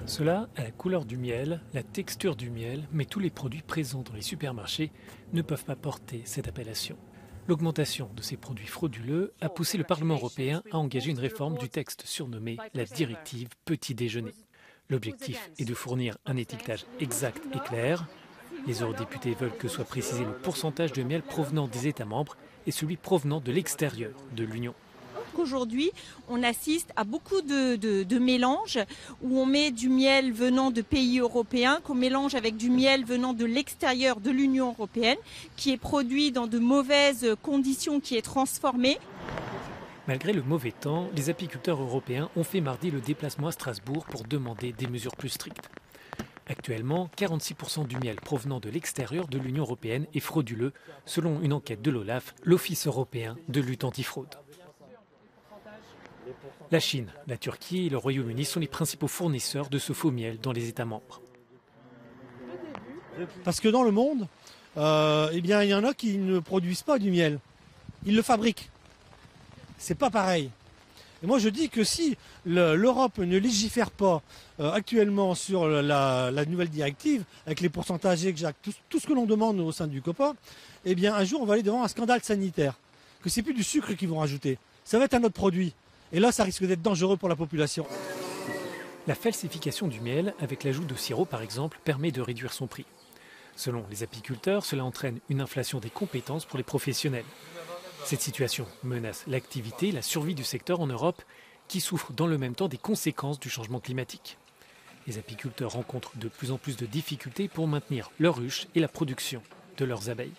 Cela a la couleur du miel, la texture du miel, mais tous les produits présents dans les supermarchés ne peuvent pas porter cette appellation. L'augmentation de ces produits frauduleux a poussé le Parlement européen à engager une réforme du texte surnommé la directive Petit Déjeuner. L'objectif est de fournir un étiquetage exact et clair. Les eurodéputés veulent que soit précisé le pourcentage de miel provenant des États membres et celui provenant de l'extérieur de l'Union. Aujourd'hui, on assiste à beaucoup de mélanges où on met du miel venant de pays européens, qu'on mélange avec du miel venant de l'extérieur de l'Union européenne, qui est produit dans de mauvaises conditions, qui est transformé. Malgré le mauvais temps, les apiculteurs européens ont fait mardi le déplacement à Strasbourg pour demander des mesures plus strictes. Actuellement, 46% du miel provenant de l'extérieur de l'Union européenne est frauduleux, selon une enquête de l'OLAF, l'Office européen de lutte antifraude. La Chine, la Turquie et le Royaume-Uni sont les principaux fournisseurs de ce faux miel dans les États membres. Parce que dans le monde, il y en a qui ne produisent pas du miel. Ils le fabriquent. C'est pas pareil. Et moi je dis que si l'Europe ne légifère pas actuellement sur la nouvelle directive, avec les pourcentages exacts, tout ce que l'on demande au sein du COPA, eh bien un jour on va aller devant un scandale sanitaire. Que c'est plus du sucre qu'ils vont rajouter. Ça va être un autre produit. Et là, ça risque d'être dangereux pour la population. La falsification du miel, avec l'ajout de sirop par exemple, permet de réduire son prix. Selon les apiculteurs, cela entraîne une inflation des compétences pour les professionnels. Cette situation menace l'activité et la survie du secteur en Europe, qui souffre dans le même temps des conséquences du changement climatique. Les apiculteurs rencontrent de plus en plus de difficultés pour maintenir leurs ruches et la production de leurs abeilles.